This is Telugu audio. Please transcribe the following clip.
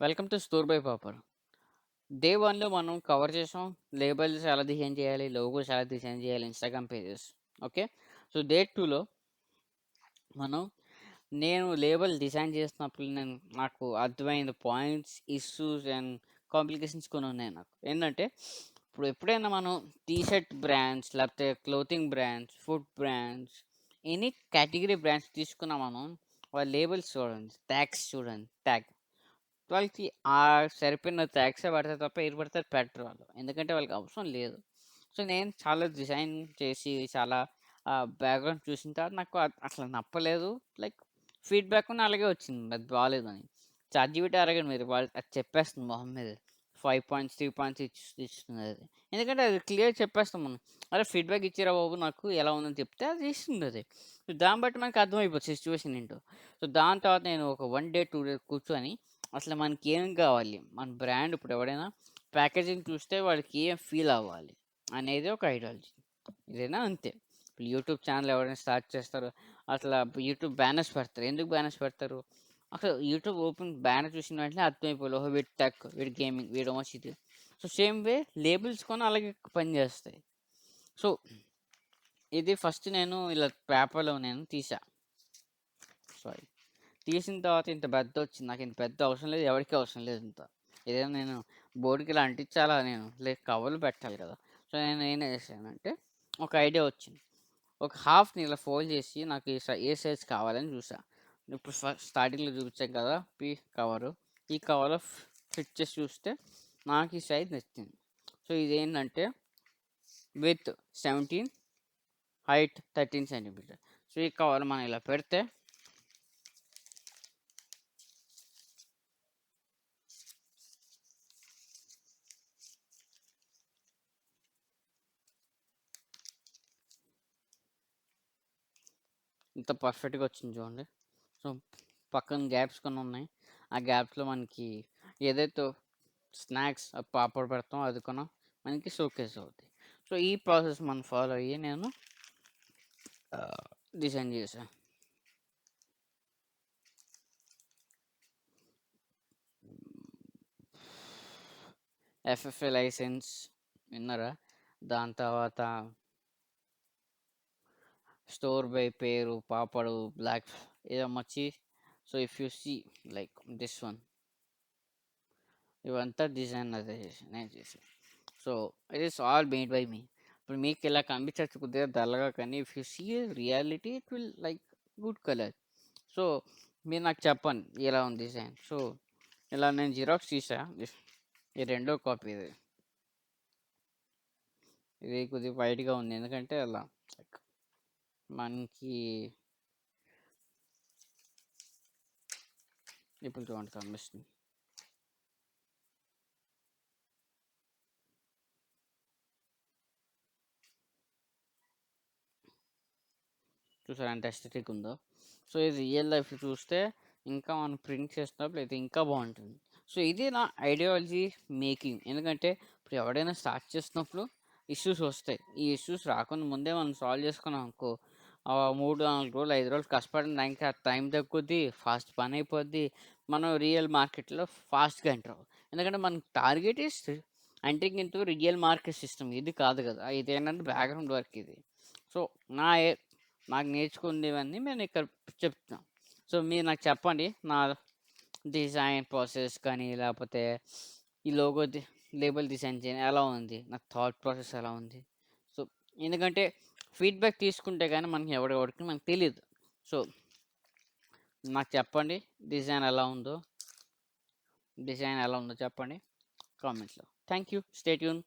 వెల్కమ్ టు స్టోర్ బై పాపర్. డే 1లో మనం కవర్ చేసాం. లేబుల్స్ ఎలా డిజైన్ చేయాలి, లోగోస్ ఎలా డిజైన్ చేయాలి, Instagram pages. Okay. So, day 2లో మనం నేను లేబుల్ డిజైన్ చేస్తున్నప్పుడు నాకు అర్థమైన పాయింట్స్, ఇష్యూస్ అండ్ కాంప్లికేషన్స్ కొన్ని ఉన్నాయి నాకు. ఏంటంటే, ఇప్పుడు ఎప్పుడైనా మనం టీ షర్ట్ బ్రాండ్స్, లేకపోతే clothing brands, food brands, any category brands తీసుకున్నా మనం వాళ్ళ లేబుల్స్ చూడండి, ట్యాగ్స్ చూడండి, వాళ్ళకి సరిపోయిన ట్యాక్సే పడతాయి తప్ప ఏది పడితే అది పెట్టరు వాళ్ళు. ఎందుకంటే వాళ్ళకి అవసరం లేదు. సో, నేను చాలా డిజైన్ చేసి చాలా బ్యాక్‌గ్రౌండ్ చూసిన తర్వాత నాకు అసలు నప్పలేదు. లైక్ ఫీడ్‌బ్యాక్ కూడా అలాగే వచ్చింది. అది బాలేదని. చాట్‌జీపీటీ అడగండి మీరు. వాళ్ళు అది చెప్పేస్తుంది మొహం మీదే. 5 పాయింట్స్, 3 పాయింట్స్ ఇస్తుంది అది. ఎందుకంటే అది క్లియర్ చెప్పేస్తాం మనం. అరే! ఫీడ్‌బ్యాక్ ఇచ్చిరా బాబు నాకు ఎలా ఉందని చెప్తే అది ఇస్తుంది అది. దాన్ని బట్టి మనకు అర్థమైపోద్ది సిట్యుయేషన్ ఏంటో. సో, దాని తర్వాత నేను ఒక 1 డే, 2 డే కూర్చొని అసలు మనకేం కావాలి? మన బ్రాండ్ ఇప్పుడు ఎవడైనా ప్యాకేజింగ్ చూస్తే వాడికి ఏం ఫీల్ అవ్వాలి అనేది ఒక ఐడియాలజీ. ఇదైనా అంతే. ఇప్పుడు యూట్యూబ్ ఛానల్ ఎవరైనా స్టార్ట్ చేస్తారో అసల యూట్యూబ్ బ్యానర్స్ పెడతారు. ఎందుకు బ్యానర్స్ పెడతారు? అసలు యూట్యూబ్ ఓపెన్ బ్యానర్ చూసిన వెంటనే అర్థమైపోవాలి. ఓహో! వీడు టెక్, వీడు గేమింగ్, వీడేమో ఇది. సో, సేమ్ వే లేబుల్స్ కూడా అలాగే పనిచేస్తాయి. సో, ఇది ఫస్ట్ నేను ఇలా పేపర్‌లో నేను తీసా. సారీ. తీసిన తర్వాత ఇంత పెద్దొచ్చింది. నాకింత పెద్ద అవసరం లేదు. ఎవరికీ అవసరం లేదు ఇంత. ఏదైనా నేను బోర్డ్‌కి ఇలా అంటించాలా నేను? కవర్లు పెట్టాలి కదా! సో, నేనేం చేశానంటే ఒక ఐడియా వచ్చింది. ఒక హాఫ్‌ని ఇలా ఫోల్డ్ చేసి నాకు ఏ సైజ్ కావాలని చూసా. ఇప్పుడు స్టార్టింగ్‌లో చూపించాం కదా! కవరు. ఈ కవర్‌లో ఫిట్ చేసి చూస్తే నాకు ఈ సైజ్ నచ్చింది. సో, ఇదేంటంటే విడ్త్ 17, హైట్ 13 సెంటీమీటర్. సో, ఈ కవర్ మనం ఇలా పెడితే ఇంత పర్ఫెక్ట్‌గా వచ్చింది చూడండి. సో, పక్కన గ్యాప్స్ కొన్ని ఉన్నాయి. ఆ గ్యాప్స్‌లో మనకి ఏదైతే స్నాక్స్ పాపడ్ పెడతామో అది కూడా మనకి షోకేస్ అవుద్ది. సో, ఈ ప్రాసెస్ మనం ఫాలో అయ్యి నేను డిజైన్ చేశా. ఎఫ్ఎఫ్ఏ లైసెన్స్ విన్నారా? దాని తర్వాత స్టోర్ బై పేరు, పాపడు, బ్లాక్ ఇదమ్మొచ్చి so, if you see like this one ఇవంతా డిజైన్ అదే నేను చేశాను. So, it is all made by me. ఇప్పుడు మీకు ఇలా కనిపించచ్చు కొద్దిగా డల్‌గా, కానీ if you see reality it will like good colour. So, మీరు నాకు చెప్పండి ఎలా ఉంది డిజైన్. సో, ఇలా నేను జిరాక్స్ తీసా. ఈ రెండో కాపీ ఇది. ఇది కొద్దిగా వైట్‌గా ఉంది. ఎందుకంటే అలా లైక్ మనకి ఇప్పుడు చూడండి కనిపిస్తుంది. చూసారా ఎంత ఎస్థెటిక్ ఉందో. సో, ఇది రియల్ లైఫ్ చూస్తే ఇంకా మనం ప్రింట్ చేసినప్పుడు అయితే ఇంకా బాగుంటుంది. సో, ఇది నా ఐడియాలజీ మేకింగ్. ఎందుకంటే ఇప్పుడు ఎవడైనా స్టార్ట్ చేసినప్పుడు ఇష్యూస్ వస్తాయి. ఈ ఇష్యూస్ రాకుండా ముందే మనం సాల్వ్ చేసుకున్నాం అనుకో, 3, 4 రోజులు, 5 రోజులు కష్టపడిన దానికి ఆ టైం తగ్గుద్ది, ఫాస్ట్ పని అయిపోద్ది. మనం రియల్ మార్కెట్‌లో ఫాస్ట్‌గా ఎంటర్ అవ్వం. ఎందుకంటే మన target is entering into real market system. ఇది కాదు కదా! ఇదేంటంటే బ్యాక్‌గ్రౌండ్ వర్క్ ఇది. సో, నా ఏ నాకు నేర్చుకునేవన్నీ నేను ఇక్కడ చెప్తున్నా. సో, మీరు నాకు చెప్పండి. నా డిజైన్ ప్రాసెస్ కానీ, లేపోతే ఈ లోగో లేబుల్ డిజైన్ చేయడం ఎలా ఉంది? నా థాట్ ప్రాసెస్ ఎలా ఉంది? సో, ఎందుకంటే ఫీడ్‌బ్యాక్ తీసుకుంటే గానీ మనకి ఎవడికి మనకు తెలీదు. సో, నాకు చెప్పండి డిజైన్ ఎలా ఉందో? డిజైన్ ఎలా ఉందో చెప్పండి కామెంట్స్‌లో. Thank you. Stay tune.